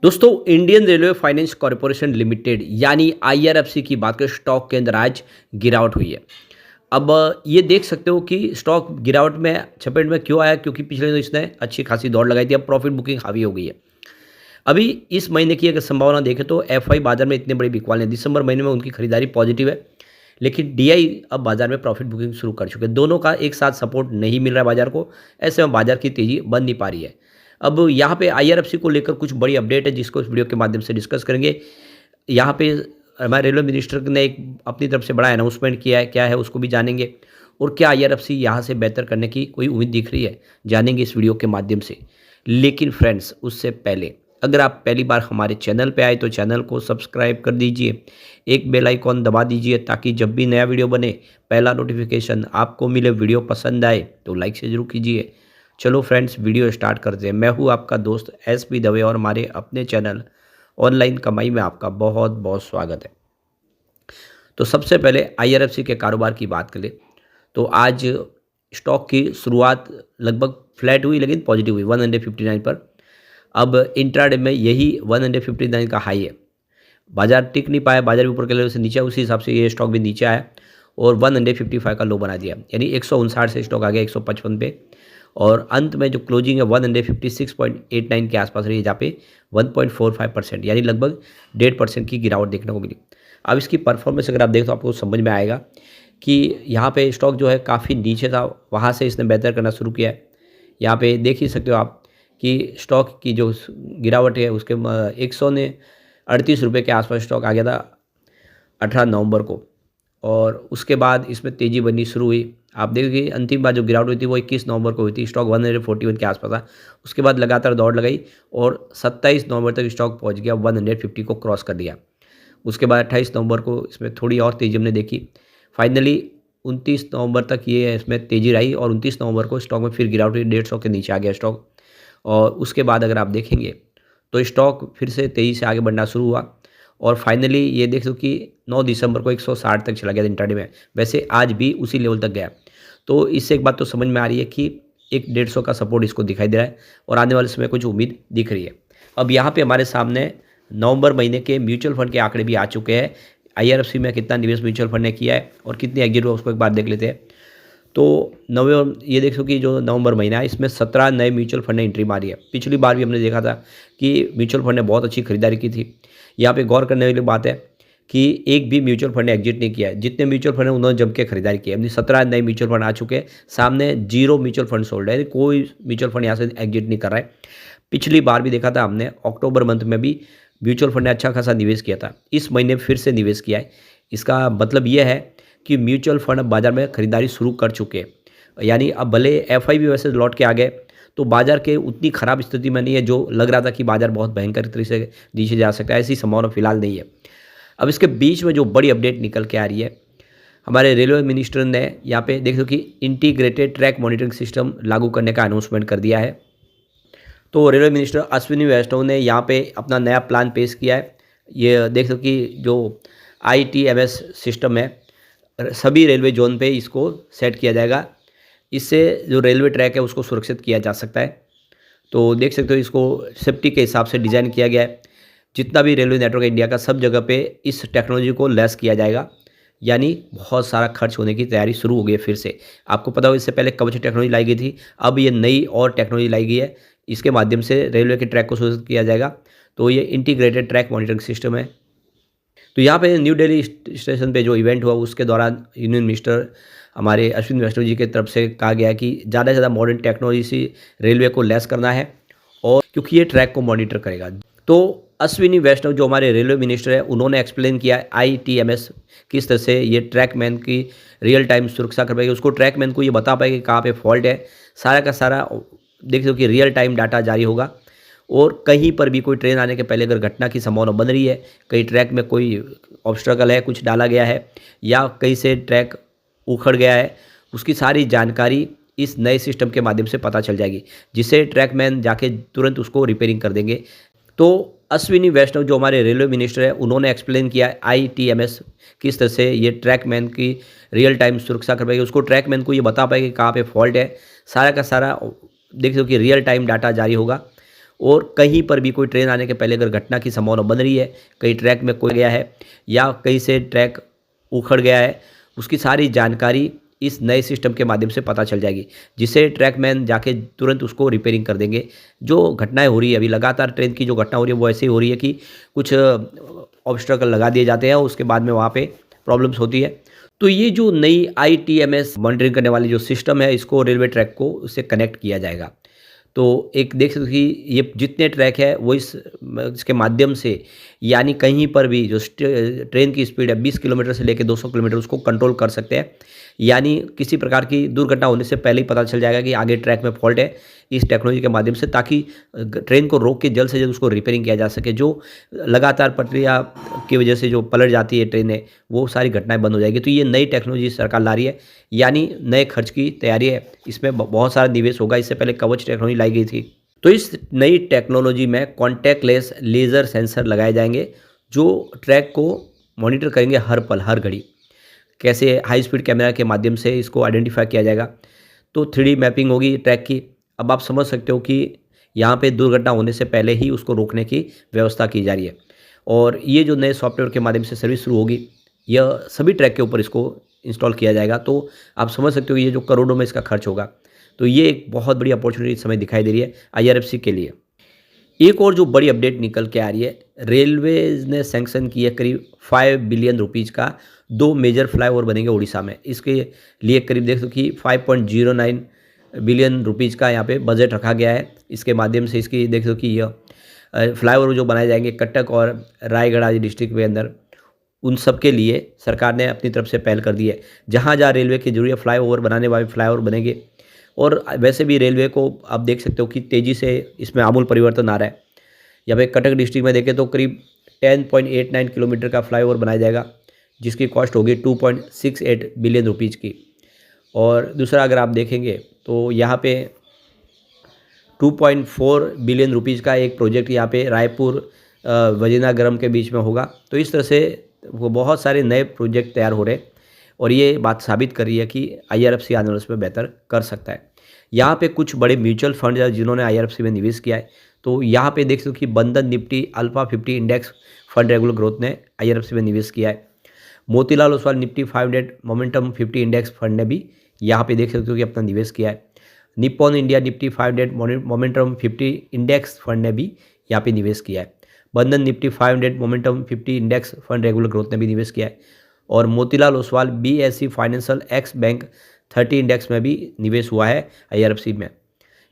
दोस्तों Indian railway finance corporation limited यानी IRFC की बात करें स्टॉक के अंदर आज गिरावट हुई है। अब ये देख सकते हो कि स्टॉक गिरावट में चपेट में क्यों आया, क्योंकि पिछले दिनों इसने अच्छी खासी दौड़ लगाई थी। अब प्रॉफिट बुकिंग हावी हो गई है। अभी इस महीने की अगर संभावना देखें तो एफआई बाजार में इतने बड़ी बिकवाल नहीं। दिसंबर महीने में उनकी खरीदारी पॉजिटिव है, लेकिन डीआई अब बाजार में प्रॉफिट बुकिंग शुरू कर चुके हैं। दोनों का एक साथ सपोर्ट नहीं मिल रहा है बाजार को। ऐसे में बाजार की तेजी बन नहीं पा रही है। अब यहाँ पे आईआरएफसी को लेकर कुछ बड़ी अपडेट है, जिसको इस वीडियो के माध्यम से डिस्कस करेंगे। यहाँ पे हमारे रेलवे मिनिस्टर ने एक अपनी तरफ से बड़ा अनाउंसमेंट किया है, क्या है उसको भी जानेंगे। और क्या आईआरएफसी यहाँ से बेहतर करने की कोई उम्मीद दिख रही है, जानेंगे इस वीडियो के माध्यम से। लेकिन फ्रेंड्स, उससे पहले अगर आप पहली बार हमारे चैनल पे आए तो चैनल को सब्सक्राइब कर दीजिए, एक बेल आइकॉन दबा दीजिए, ताकि जब भी नया वीडियो बने पहला नोटिफिकेशन आपको मिले। वीडियो पसंद आए तो लाइक से जरूर कीजिए। चलो फ्रेंड्स, वीडियो स्टार्ट करते हैं। मैं हूँ आपका दोस्त एसपी दवे और हमारे अपने चैनल ऑनलाइन कमाई में आपका बहुत बहुत स्वागत है। तो सबसे पहले आईआरएफसी के कारोबार की बात करें तो आज स्टॉक की शुरुआत लगभग फ्लैट हुई, लेकिन पॉजिटिव हुई 159 पर। अब इंट्राडे में यही 159 का हाई है। बाजार टिक नहीं पाया, बाजार भी ऊपर के लेवल से नीचे, उसी हिसाब से ये स्टॉक भी नीचे आया और 155 का लो बना दिया। यानी 159 से स्टॉक आ गया 155 पे। और अंत में जो क्लोजिंग है 156.89 के आसपास रही है, जहाँ पे 1.45% यानी लगभग 1.5% की गिरावट देखने को मिली। अब इसकी परफॉर्मेंस अगर आप देखें तो आपको समझ में आएगा कि यहाँ पे स्टॉक जो है काफ़ी नीचे था, वहाँ से इसने बेहतर करना शुरू किया है। यहाँ पे देख ही सकते हो आप कि स्टॉक की जो गिरावट है उसके 138 रुपये के आसपास स्टॉक आ गया था 18 नवंबर को। और उसके बाद इसमें तेज़ी बननी शुरू हुई। आप देखिए अंतिम बार जो गिरावट हुई थी वो 21 नवंबर को हुई थी। स्टॉक 141 के आसपास था। उसके बाद लगातार दौड़ लगाई और 27 नवंबर तक स्टॉक पहुंच गया, 150 को क्रॉस कर दिया। उसके बाद 28 नवंबर को इसमें थोड़ी और तेज़ी हमने देखी। फाइनली 29 नवंबर तक ये इसमें तेज़ी रही और 29 नवंबर को स्टॉक में फिर गिरावट हुई, 150 के नीचे आ गया स्टॉक। और उसके बाद अगर आप देखेंगे तो स्टॉक फिर से तेज़ी से आगे बढ़ना शुरू हुआ और फाइनली ये देख लो कि 9 दिसंबर को 160 तक चला गया इंट्राडे में। वैसे आज भी उसी लेवल तक गया। तो इससे एक बात तो समझ में आ रही है कि एक 150 का सपोर्ट इसको दिखाई दे रहा है और आने वाले समय कुछ उम्मीद दिख रही है। अब यहाँ पे हमारे सामने नवंबर महीने के म्यूचुअल फंड के आंकड़े भी आ चुके हैं। आईआरएफसी में कितना निवेश म्यूचुअल फंड ने किया है और कितनी एग्जिट हुआ उसको एक बार देख लेते हैं। तो नवंबर ये देखो कि जो नवंबर महीना है इसमें 17 नए म्यूचुअल फंड ने एंट्री मारी है। पिछली बार भी हमने देखा था कि म्यूचुअल फंड ने बहुत अच्छी खरीदारी की थी। यहाँ पे गौर करने वाली बात है कि एक भी म्यूचुअल फंड ने एग्जिट नहीं किया है। जितने म्यूचुअल फंड है उन्होंने जम के खरीदारी की है। यानी 17 नए म्यूचुअल फंड आ चुके हैं, सामने 0 म्यूचुअल फंड सोल्ड है। यानी कोई म्यूचुअल फंड यहाँ से एग्जिट नहीं कर रहा है। पिछली बार भी देखा था हमने, अक्टूबर मंथ में भी म्यूचुअल फंड ने अच्छा खासा निवेश किया था। इस महीने फिर से निवेश किया है। इसका मतलब यह है कि म्यूचुअल फंड अब बाजार में खरीदारी शुरू कर चुके हैं। यानी अब भले एफआई भी वैसे लौट के आ गए तो बाजार के उतनी ख़राब स्थिति में नहीं है जो लग रहा था कि बाजार बहुत भयंकर तरीके से नीचे जा सकता है। ऐसी संभावना फिलहाल नहीं है। अब इसके बीच में जो बड़ी अपडेट निकल के आ रही है, हमारे रेलवे मिनिस्टर ने यहाँ पे देख लो कि इंटीग्रेटेड ट्रैक मॉनिटरिंग सिस्टम लागू करने का अनाउंसमेंट कर दिया है। तो रेलवे मिनिस्टर अश्विनी वैष्णव ने यहाँ पे अपना नया प्लान पेश किया है। ये देख लो कि जो आईटीएमएस सिस्टम है सभी रेलवे जोन पे इसको सेट किया जाएगा। इससे जो रेलवे ट्रैक है उसको सुरक्षित किया जा सकता है। तो देख सकते हो इसको सेफ्टी के हिसाब से डिज़ाइन किया गया है। जितना भी रेलवे नेटवर्क है इंडिया का, सब जगह पे इस टेक्नोलॉजी को लेस किया जाएगा। यानी बहुत सारा खर्च होने की तैयारी शुरू हो गई है फिर से। आपको पता हो इससे पहले कवच टेक्नोलॉजी लाई गई थी, अब ये नई और टेक्नोलॉजी लाई गई है। इसके माध्यम से रेलवे के ट्रैक को सुरक्षित किया जाएगा। तो ये इंटीग्रेटेड ट्रैक मॉनिटरिंग सिस्टम है। तो यहाँ पे न्यू दिल्ली स्टेशन पे जो इवेंट हुआ उसके दौरान यूनियन मिनिस्टर हमारे अश्विनी वैष्णव जी की तरफ से कहा गया कि ज़्यादा से ज़्यादा मॉडर्न टेक्नोलॉजी से रेलवे को लेस करना है, और क्योंकि ये ट्रैक को मॉनिटर करेगा। तो अश्विनी वैष्णव जो हमारे रेलवे मिनिस्टर है उन्होंने एक्सप्लेन किया आईटीएमएस किस तरह से ये ट्रैकमैन की रियल टाइम सुरक्षा कर पाएगी। उसको ट्रैकमैन को ये बता पाएगी कहाँ पे फॉल्ट है। सारा का सारा देख लो कि रियल टाइम डाटा जारी होगा। और कहीं पर भी कोई ट्रेन आने के पहले अगर घटना की संभावना बन रही है, कहीं ट्रैक में कोई ऑब्स्ट्रकल है, कुछ डाला गया है या कहीं से ट्रैक उखड़ गया है, उसकी सारी जानकारी इस नए सिस्टम के माध्यम से पता चल जाएगी, जिससे ट्रैकमैन जाके तुरंत उसको रिपेयरिंग कर देंगे। तो अश्विनी वैष्णव जो हमारे रेलवे मिनिस्टर है उन्होंने एक्सप्लेन किया आईटीएमएस किस तरह से ये ट्रैकमैन की रियल टाइम सुरक्षा कर पाएगी। उसको ट्रैकमैन को ये बता पाएगी कहाँ पे फॉल्ट है। सारा का सारा देख लो कि रियल टाइम डाटा जारी होगा। और कहीं पर भी कोई ट्रेन आने के पहले अगर घटना की संभावना बन रही है, कहीं ट्रैक में कोई गया है या कहीं से ट्रैक उखड़ गया है, उसकी सारी जानकारी इस नए सिस्टम के माध्यम से पता चल जाएगी, जिससे ट्रैकमैन जाके तुरंत उसको रिपेयरिंग कर देंगे। जो घटनाएं हो रही है अभी लगातार ट्रेन की जो घटना हो रही है वो ऐसे ही हो रही है कि कुछ ऑब्स्ट्रकल लगा दिए जाते हैं, उसके बाद में वहाँ पे प्रॉब्लम्स होती है। तो ये जो नई आईटीएमएस मॉनिटरिंग करने वाली जो सिस्टम है, इसको रेलवे ट्रैक को उससे कनेक्ट किया जाएगा। तो एक देख सकते हो कि ये जितने ट्रैक है वो इसके माध्यम से, यानी कहीं पर भी जो ट्रेन की स्पीड है 20 किलोमीटर से लेकर 200 किलोमीटर, उसको कंट्रोल कर सकते हैं। यानी किसी प्रकार की दुर्घटना होने से पहले ही पता चल जाएगा कि आगे ट्रैक में फॉल्ट है इस टेक्नोलॉजी के माध्यम से, ताकि ट्रेन को रोक के जल्द से जल्द उसको रिपेयरिंग किया जा सके। जो लगातार पटरियाँ की वजह से जो पलट जाती है ट्रेनें, वो सारी घटनाएं बंद हो जाएगी। तो ये नई टेक्नोलॉजी सरकार ला रही है, यानी नए खर्च की तैयारी है। इसमें बहुत सारा निवेश होगा। इससे पहले कवच टेक्नोलॉजी लाई गई थी। तो इस नई टेक्नोलॉजी में कॉन्टैक्टलेस लेज़र सेंसर लगाए जाएंगे, जो ट्रैक को मॉनिटर करेंगे हर पल हर घड़ी। कैसे हाई स्पीड कैमरा के माध्यम से इसको आइडेंटिफाई किया जाएगा। तो 3D मैपिंग होगी ट्रैक की। अब आप समझ सकते हो कि यहाँ पे दुर्घटना होने से पहले ही उसको रोकने की व्यवस्था की जा रही है। और ये जो नए सॉफ्टवेयर के माध्यम से सर्विस शुरू होगी, यह सभी ट्रैक के ऊपर इसको इंस्टॉल किया जाएगा। तो आप समझ सकते हो ये जो करोड़ों में इसका खर्च होगा। तो ये एक बहुत बड़ी अपॉर्चुनिटी इस समय दिखाई दे रही है IRFC के लिए। एक और जो बड़ी अपडेट निकल के आ रही है, रेलवेज ने सैंक्शन किया करीब 5 बिलियन रुपीज़ का 2 मेजर फ्लाईओवर बनेंगे उड़ीसा में। इसके लिए करीब देख सको कि 5.09 बिलियन रुपीज़ का यहाँ पे बजट रखा गया है। इसके माध्यम से इसकी देख सको कि यह फ्लाईओवर जो बनाए जाएंगे कटक और रायगढ़ आदि डिस्ट्रिक्ट के अंदर, उन सब के लिए सरकार ने अपनी तरफ से पहल कर दी है। जहाँ जहाँ रेलवे की जरूरी है फ्लाईओवर बनाने वाले फ्लाईओवर बनेंगे। और वैसे भी रेलवे को आप देख सकते हो कि तेज़ी से इसमें आमूल परिवर्तन आ रहा है। यहाँ पे कटक डिस्ट्रिक्ट में देखें तो करीब 10.89 किलोमीटर का फ्लाईओवर बनाया जाएगा, जिसकी कॉस्ट होगी 2.68 बिलियन रुपीज़ की। और दूसरा अगर आप देखेंगे तो यहाँ पे 2.4 बिलियन रुपीज़ का एक प्रोजेक्ट यहाँ पे रायपुर वजीनागरम के बीच में होगा। तो इस तरह से वो बहुत सारे नए प्रोजेक्ट तैयार हो रहे हैं और ये बात साबित कर रही है कि IRFC आने वाले में बेहतर कर सकता है। यहाँ पे कुछ बड़े म्यूचुअल फंड है जिन्होंने IRFC में निवेश किया है। तो यहाँ पे देख सकते हो कि बंधन Nifty alpha 50 index fund regular growth ने IRFC में निवेश किया है। Motilal Oswal Nifty 500 momentum 50 index fund ने भी यहाँ पे देख सकते हो कि अपना निवेश किया है। Nippon India Nifty 500 momentum 50 index fund ने भी यहाँ पे निवेश किया है। बंधन Nifty 500 momentum 50 index fund regular growth ने भी निवेश किया है। और Motilal Oswal BSE financial x bank 30 index में भी निवेश हुआ है IRFC में।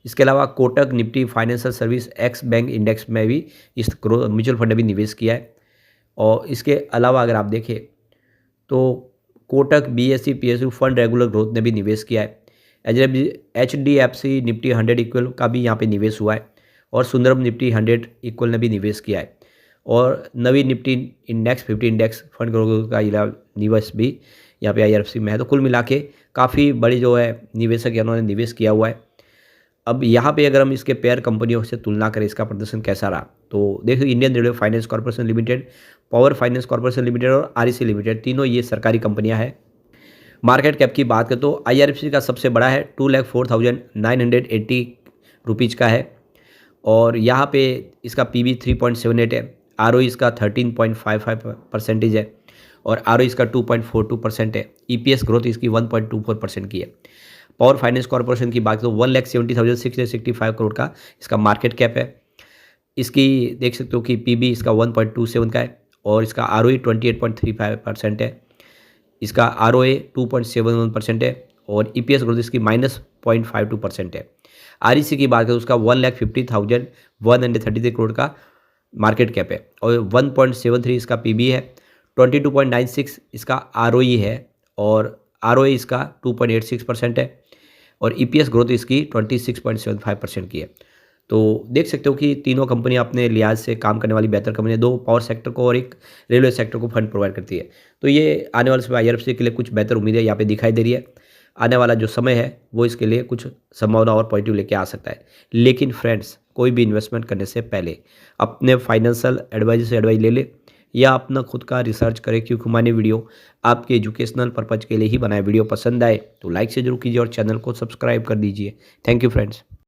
इसके अलावा Kotak Nifty financial service x bank index में भी इस म्यूचुअल फंड ने भी निवेश किया है। और इसके अलावा अगर आप देखें तो Kotak BSE PSU fund regular growth ने भी निवेश किया है। HDFC निफ्टी 100 इक्वल का भी यहाँ पे निवेश हुआ है। और सुंदरम निफ्टी 100 इक्वल ने भी निवेश किया है। और Navi Nifty index 50 index fund growth का निवेश भी यहाँ पे IRFC में है। तो कुल मिला के काफ़ी बड़ी जो है निवेशक है उन्होंने निवेश किया हुआ है। अब यहाँ पे अगर हम इसके पेयर कंपनियों से तुलना करें इसका प्रदर्शन कैसा रहा, तो देखो Indian railway finance corporation limited, power finance corporation limited और REC लिमिटेड, तीनों ये सरकारी कंपनियाँ हैं। मार्केट कैप की बात करें तो IRFC का सबसे बड़ा है 2,04,980 रुपीज़ का है। और यहाँ पे इसका PB 3.78 है। ROE इसका 13.55% है और ROE इसका 2.42% है। EPS ग्रोथ इसकी 1.24% की है। पावर फाइनेंस कॉर्पोरेशन की बात तो 1,70,665 करोड़ का इसका मार्केट कैप है। इसकी देख सकते हो कि PB इसका 1.27 का है और इसका ROE 28.35% है। इसका ROA 2.71% है और EPS ग्रोथ इसकी -0.52% है। REC की बात करें तो उसका 1,50,133 करोड़ का मार्केट कैप है और 1.73 इसका PB है। 22.96 इसका ROE है और ROA इसका 2.86% है और EPS ग्रोथ इसकी 26.75% की है। तो देख सकते हो कि तीनों कंपनियां अपने लिहाज से काम करने वाली बेहतर कंपनी है। 2 पावर सेक्टर को और एक रेलवे सेक्टर को फंड प्रोवाइड करती है। तो ये आने वाले समय IRFC के लिए कुछ बेहतर उम्मीदें यहाँ पे दिखाई दे रही है। आने वाला जो समय है वो इसके लिए कुछ संभावना और पॉजिटिव लेके आ सकता है। लेकिन फ्रेंड्स, कोई भी इन्वेस्टमेंट करने से पहले अपने फाइनेंशियल एडवाइजर से एडवाइस ले ले या अपना खुद का रिसर्च करें, क्योंकि हमारे वीडियो आपके एजुकेशनल पर्पज़ के लिए ही बनाए। वीडियो पसंद आए तो लाइक से जरूर कीजिए और चैनल को सब्सक्राइब कर दीजिए। Thank you friends.